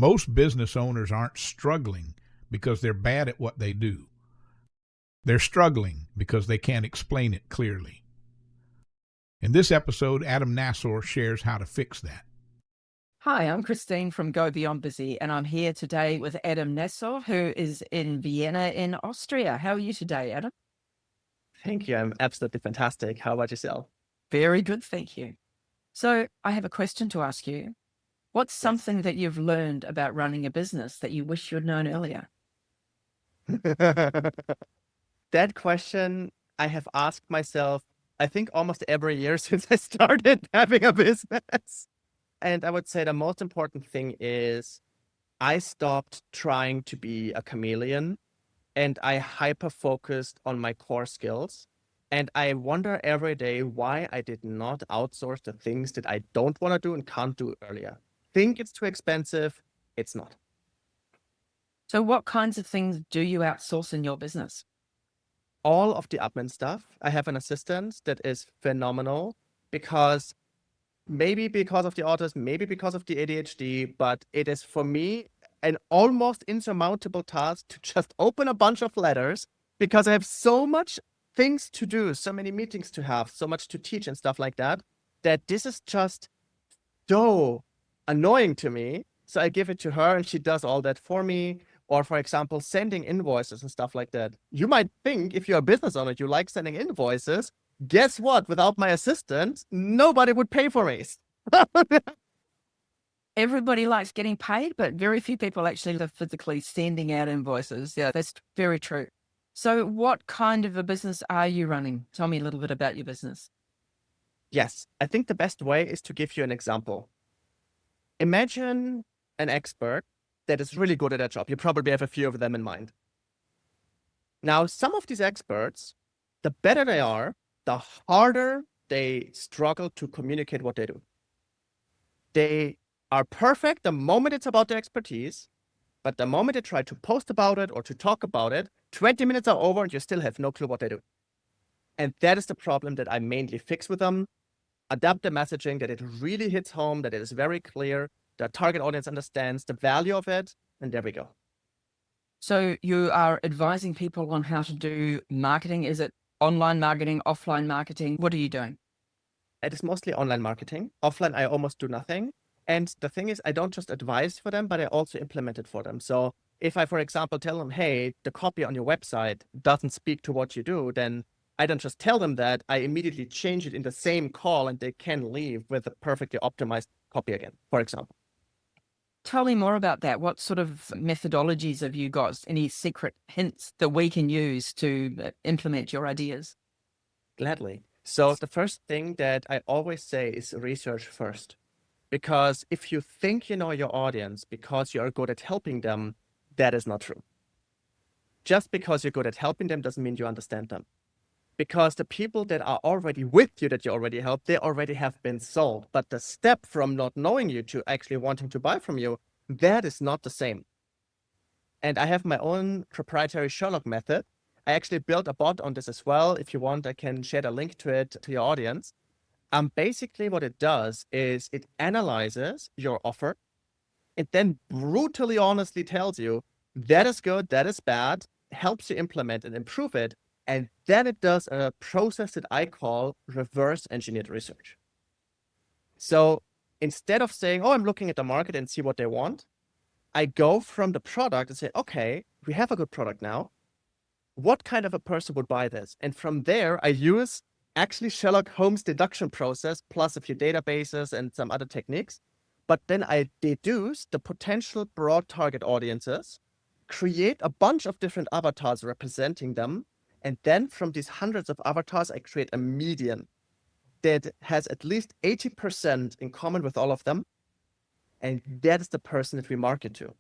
Most business owners aren't struggling because they're bad at what they do. They're struggling because they can't explain it clearly. In this episode, Adam Nassor shares how to fix that. Hi, I'm Christine from Go Beyond Busy, and I'm here today with Adam Nassor, who is in Vienna in Austria. How are you today, Adam? Thank you. I'm absolutely fantastic. How about yourself? Very good, thank you. So I have a question to ask you. What's something that you've learned about running a business that you wish you'd known earlier? That question I have asked myself, I think almost every year since I started having a business. And I would say the most important thing is I stopped trying to be a chameleon and I hyper-focused on my core skills. And I wonder every day why I did not outsource the things that I don't want to do and can't do earlier. Think it's too expensive. It's not. So what kinds of things do you outsource in your business? All of the admin stuff. I have an assistant that is phenomenal because maybe because of the authors, maybe because of the ADHD, but it is for me an almost insurmountable task to just open a bunch of letters because I have so much things to do, so many meetings to have, so much to teach and stuff like that, that this is just so annoying to me. So I give it to her and she does all that for me. Or for example, sending invoices and stuff like that. You might think if you're a business owner, you like sending invoices. Guess what? Without my assistant, nobody would pay for me. Everybody likes getting paid, but very few people actually live physically sending out invoices. Yeah, that's very true. So what kind of a business are you running? Tell me a little bit about your business. Yes, I think the best way is to give you an example. Imagine an expert that is really good at their job. You probably have a few of them in mind. Now, some of these experts, the better they are, the harder they struggle to communicate what they do. They are perfect the moment it's about their expertise, but the moment they try to post about it or to talk about it, 20 minutes are over and you still have no clue what they do. And that is the problem that I mainly fix with them. Adapt the messaging, that it really hits home, that it is very clear, the target audience understands the value of it, and there we go. So you are advising people on how to do marketing. Is it online marketing, offline marketing? What are you doing? It is mostly online marketing. Offline, I almost do nothing. And the thing is, I don't just advise for them, but I also implement it for them. So if I, for example, tell them, hey, the copy on your website doesn't speak to what you do, then I don't just tell them that. I immediately change it in the same call and they can leave with a perfectly optimized copy again, for example. Tell me more about that. What sort of methodologies have you got? Any secret hints that we can use to implement your ideas? Gladly. So the first thing that I always say is research first. Because if you think you know your audience because you are good at helping them, that is not true. Just because you're good at helping them doesn't mean you understand them. Because the people that are already with you, that you already help, they already have been sold. But the step from not knowing you to actually wanting to buy from you, that is not the same. And I have my own proprietary Sherlock method. I actually built a bot on this as well. If you want, I can share a link to it to your audience. Basically what it does is it analyzes your offer. It then brutally honestly tells you that is good, that is bad, helps you implement and improve it. And then it does a process that I call reverse engineered research. So instead of saying, oh, I'm looking at the market and see what they want, I go from the product and say, okay, we have a good product now. What kind of a person would buy this? And from there, I use actually Sherlock Holmes deduction process plus a few databases and some other techniques. But then I deduce the potential broad target audiences, create a bunch of different avatars representing them. And then from these hundreds of avatars, I create a median that has at least 80% in common with all of them. And that is the person that we market to.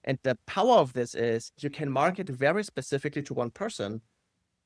And the power of this is you can market very specifically to one person,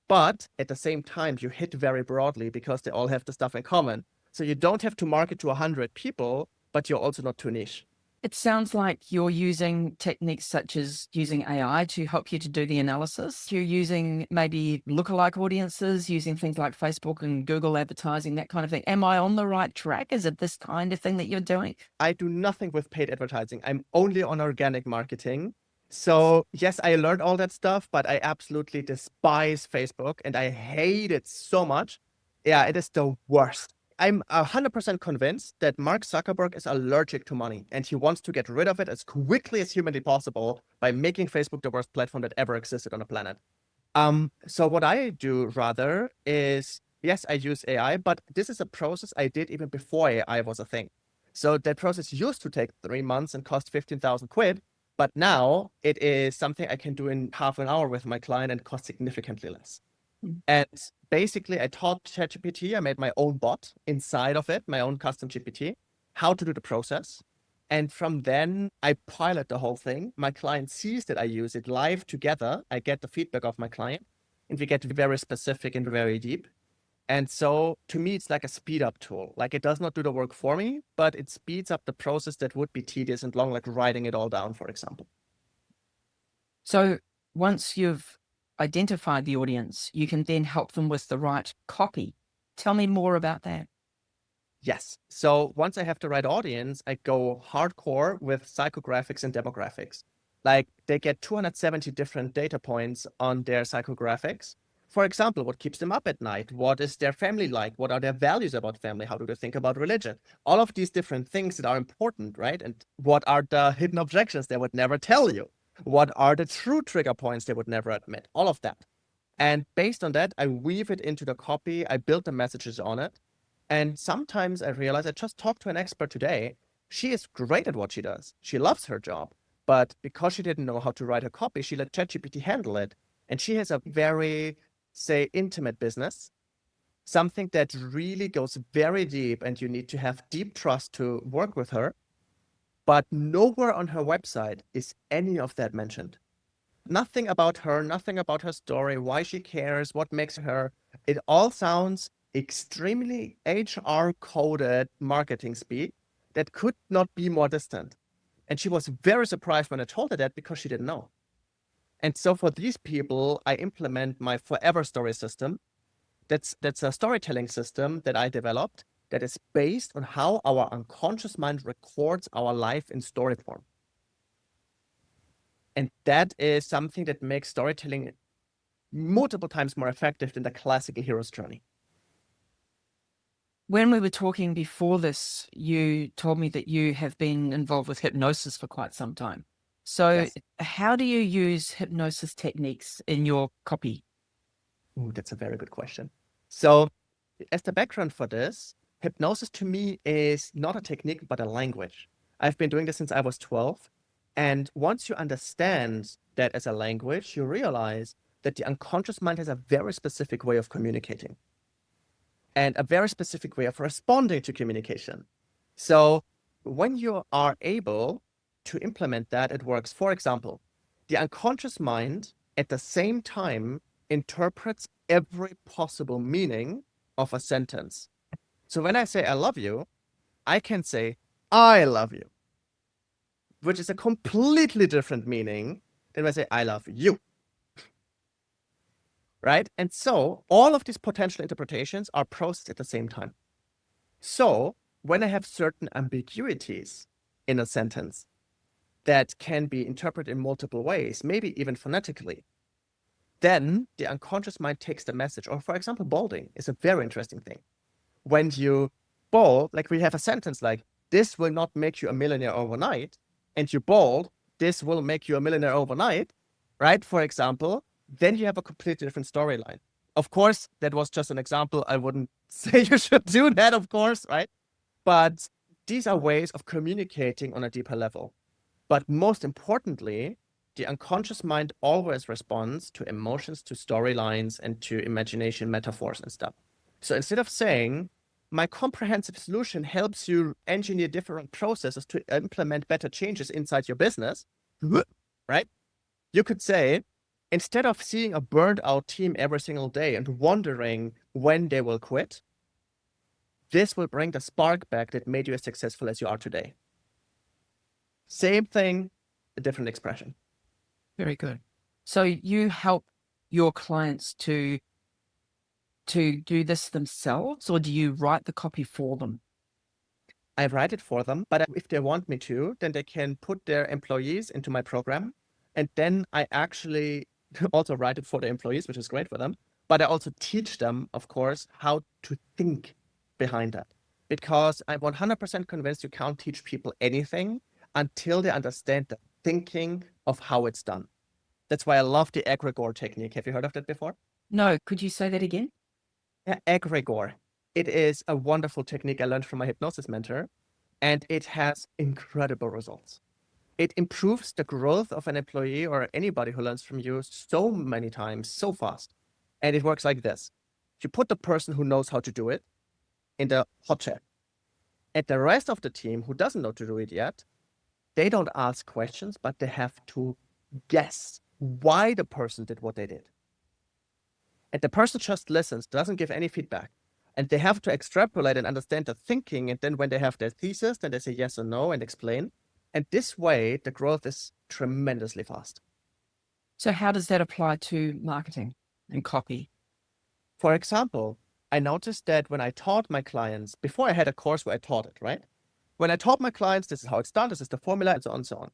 but at the same time, you hit very broadly because they all have the stuff in common. So you don't have to market to 100 people, but you're also not too niche. It sounds like you're using techniques such as using AI to help you to do the analysis. You're using maybe lookalike audiences, using things like Facebook and Google advertising, that kind of thing. Am I on the right track? Is it this kind of thing that you're doing? I do nothing with paid advertising. I'm only on organic marketing. So yes, I learned all that stuff, but I absolutely despise Facebook and I hate it so much. Yeah, it is the worst. I'm 100% convinced that Mark Zuckerberg is allergic to money and he wants to get rid of it as quickly as humanly possible by making Facebook the worst platform that ever existed on the planet. So what I do rather is, yes, I use AI, but this is a process I did even before AI was a thing. So that process used to take 3 months and cost 15,000 quid, but now it is something I can do in half an hour with my client and cost significantly less. And basically, I taught ChatGPT, I made my own bot inside of it, my own custom GPT, how to do the process. And from then, I pilot the whole thing. My client sees that I use it live together. I get the feedback of my client, and we get very specific and very deep. And so to me, it's like a speed up tool. Like it does not do the work for me, but it speeds up the process that would be tedious and long, like writing it all down, for example. So once you've identified the audience, you can then help them with the right copy. Tell me more about that. Yes. So once I have the right audience, I go hardcore with psychographics and demographics. Like they get 270 different data points on their psychographics. For example, what keeps them up at night? What is their family like? What are their values about family? How do they think about religion? All of these different things that are important, right? And what are the hidden objections they would never tell you? What are the true trigger points they would never admit? All of that. And based on that, I weave it into the copy. I build the messages on it. And sometimes I realize I just talked to an expert today. She is great at what she does. She loves her job. But because she didn't know how to write a copy, she let ChatGPT handle it. And she has a very, say, intimate business, something that really goes very deep and you need to have deep trust to work with her. But nowhere on her website is any of that mentioned. Nothing about her, nothing about her story, why she cares, what makes her. It all sounds extremely HR coded marketing speak that could not be more distant. And she was very surprised when I told her that because she didn't know. And so for these people, I implement my Forever Story system. That's a storytelling system that I developed that is based on how our unconscious mind records our life in story form. And that is something that makes storytelling multiple times more effective than the classical hero's journey. When we were talking before this, you told me that you have been involved with hypnosis for quite some time. So Yes. how do you use hypnosis techniques in your copy? Ooh, that's a very good question. So as the background for this, hypnosis to me is not a technique, but a language. I've been doing this since I was 12. And once you understand that as a language, you realize that the unconscious mind has a very specific way of communicating and a very specific way of responding to communication. So when you are able to implement that, it works. For example, the unconscious mind at the same time interprets every possible meaning of a sentence. So when I say I love you, I can say I love you, which is a completely different meaning than when I say I love you. Right? And so all of these potential interpretations are processed at the same time. So when I have certain ambiguities in a sentence that can be interpreted in multiple ways, maybe even phonetically, then the unconscious mind takes the message. Or for example, bolding is a very interesting thing. When you bold, like we have a sentence like, this will not make you a millionaire overnight, and you bold, this will make you a millionaire overnight, right? For example, then you have a completely different storyline. Of course, that was just an example. I wouldn't say you should do that, of course, right? But these are ways of communicating on a deeper level. But most importantly, the unconscious mind always responds to emotions, to storylines, and to imagination metaphors and stuff. So instead of saying, my comprehensive solution helps you engineer different processes to implement better changes inside your business, right? You could say, instead of seeing a burned out team every single day and wondering when they will quit, this will bring the spark back that made you as successful as you are today. Same thing, a different expression. Very good. So you help your clients to do this themselves, or do you write the copy for them? I write it for them, but if they want me to, then they can put their employees into my program. And then I actually also write it for the employees, which is great for them. But I also teach them, of course, how to think behind that. Because I'm 100% convinced you can't teach people anything until they understand the thinking of how it's done. That's why I love the egregore technique. Have you heard of that before? No, could you say that again? Yeah, egregore. It is a wonderful technique I learned from my hypnosis mentor, and it has incredible results. It improves the growth of an employee or anybody who learns from you so many times, so fast. And it works like this. You put the person who knows how to do it in the hot chair. And the rest of the team who doesn't know to do it yet, they don't ask questions, but they have to guess why the person did what they did. And the person just listens, doesn't give any feedback. And they have to extrapolate and understand the thinking. And then when they have their thesis, then they say yes or no and explain. And this way, the growth is tremendously fast. So how does that apply to marketing and copy? For example, I noticed that when I taught my clients, before I had a course where I taught it, right? When I taught my clients, this is how it's done, this is the formula, and so on and so on.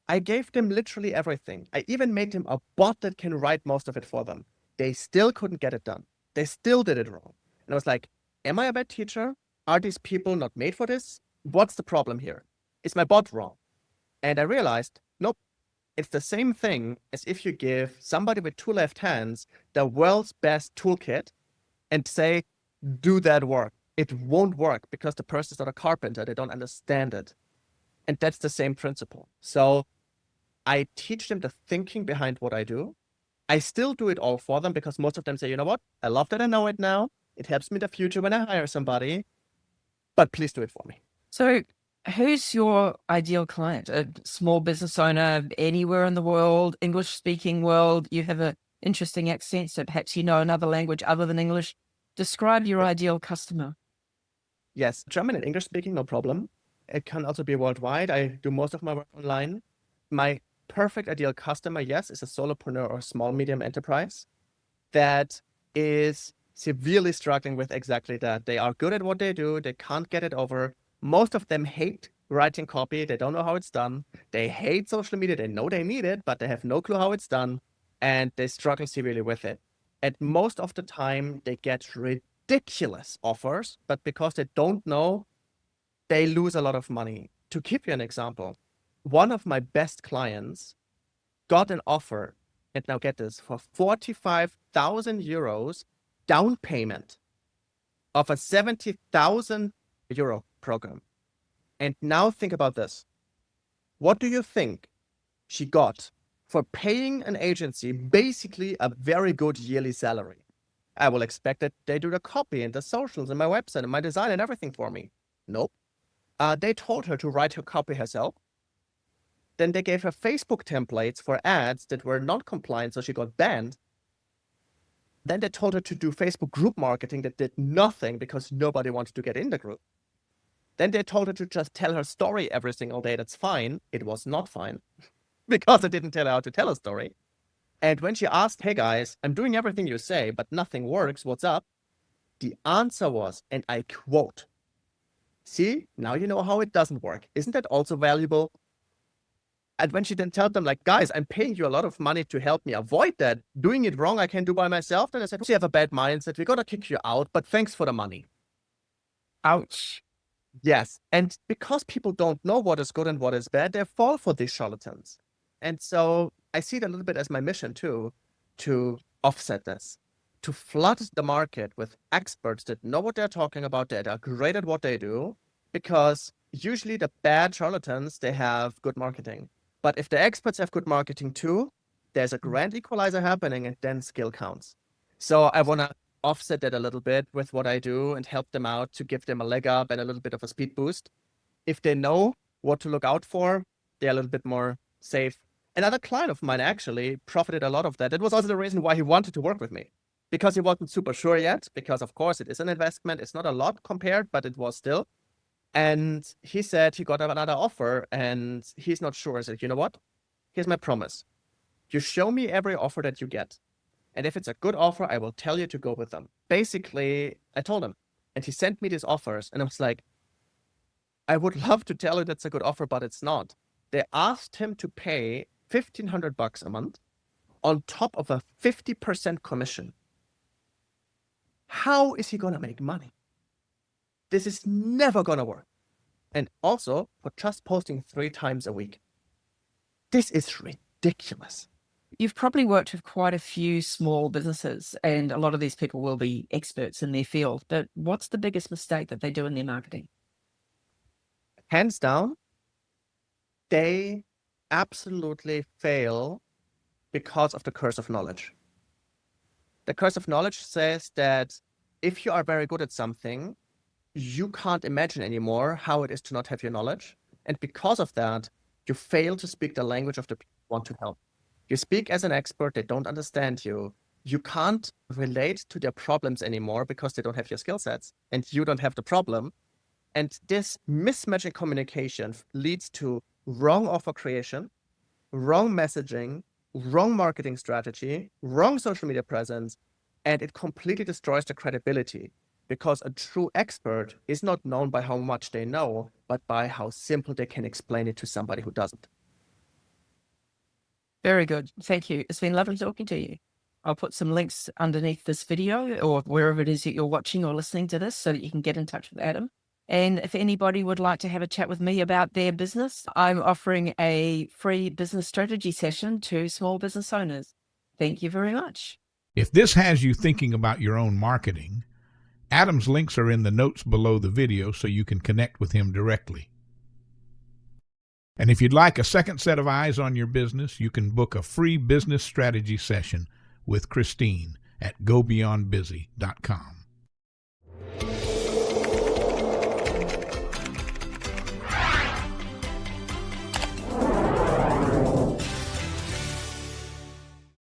I gave them literally everything. I even made them a bot that can write most of it for them. They still couldn't get it done. They still did it wrong. And I was like, am I a bad teacher? Are these people not made for this? What's the problem here? Is my bot wrong? And I realized, nope, it's the same thing as if you give somebody with two left hands the world's best toolkit and say, do that work. It won't work because the person's not a carpenter. They don't understand it. And that's the same principle. So I teach them the thinking behind what I do. I still do it all for them because most of them say, you know what? I love that I know it now. It helps me in the future when I hire somebody, but please do it for me. So who's your ideal client? A small business owner anywhere in the world, English speaking world? You have an interesting accent, so perhaps you know another language other than English. Describe your ideal customer. Yes, German and English speaking, no problem. It can also be worldwide. I do most of my work online. My perfect ideal customer, yes, is a solopreneur or small medium enterprise that is severely struggling with exactly that. They are good at what they do. They can't get it over. Most of them hate writing copy. They don't know how it's done. They hate social media. They know they need it, but they have no clue how it's done. And they struggle severely with it. And most of the time, they get ridiculous offers, but because they don't know, they lose a lot of money. To give you an example, one of my best clients got an offer, and now get this, for 45,000 euros down payment of a 70,000 euro program. And now think about this. What do you think she got for paying an agency basically a very good yearly salary? I will expect that they do the copy and the socials and my website and my design and everything for me. Nope. They told her to write her copy herself. Then they gave her Facebook templates for ads that were not compliant, so she got banned. Then they told her to do Facebook group marketing that did nothing because nobody wanted to get in the group. Then they told her to just tell her story every single day. That's fine. It was not fine because I didn't tell her how to tell a story. And when she asked, hey guys, I'm doing everything you say, but nothing works, what's up? The answer was, and I quote, see, now you know how it doesn't work. Isn't that also valuable? And when she then told them, like, guys, I'm paying you a lot of money to help me avoid that. Doing it wrong, I can do by myself. Then I said, you have a bad mindset. We got to kick you out, but thanks for the money. Ouch. Yes. And because people don't know what is good and what is bad, they fall for these charlatans. And so I see it a little bit as my mission too, to offset this, to flood the market with experts that know what they're talking about, that are great at what they do, because usually the bad charlatans, they have good marketing. But if the experts have good marketing too, there's a grand equalizer happening, and then skill counts. So I want to offset that a little bit with what I do and help them out to give them a leg up and a little bit of a speed boost. If they know what to look out for, they're a little bit more safe. Another client of mine actually profited a lot of that. It was also the reason why he wanted to work with me, because he wasn't super sure yet, because of course it is an investment. It's not a lot compared, but it was still. And he said he got another offer and he's not sure. I said, you know what? Here's my promise. You show me every offer that you get. And if it's a good offer, I will tell you to go with them. Basically, I told him. And he sent me these offers. And I was like, I would love to tell you that's a good offer, but it's not. They asked him to pay $1,500 a month on top of a 50% commission. How is he going to make money? This is never going to work. And also for just posting 3 times a week. This is ridiculous. You've probably worked with quite a few small businesses, and a lot of these people will be experts in their field. But what's the biggest mistake that they do in their marketing? Hands down, they absolutely fail because of the curse of knowledge. The curse of knowledge says that if you are very good at something, you can't imagine anymore how it is to not have your knowledge. And because of that, you fail to speak the language of the people you want to help. You speak as an expert, they don't understand you. You can't relate to their problems anymore because they don't have your skill sets and you don't have the problem. And this mismatch in communication leads to wrong offer creation, wrong messaging, wrong marketing strategy, wrong social media presence, and it completely destroys the credibility because a true expert is not known by how much they know, but by how simple they can explain it to somebody who doesn't. Very good. Thank you. It's been lovely talking to you. I'll put some links underneath this video or wherever it is that you're watching or listening to this so that you can get in touch with Adam. And if anybody would like to have a chat with me about their business, I'm offering a free business strategy session to small business owners. Thank you very much. If this has you thinking about your own marketing, Adam's links are in the notes below the video so you can connect with him directly. And if you'd like a second set of eyes on your business, you can book a free business strategy session with Christine at gobeyondbusy.com.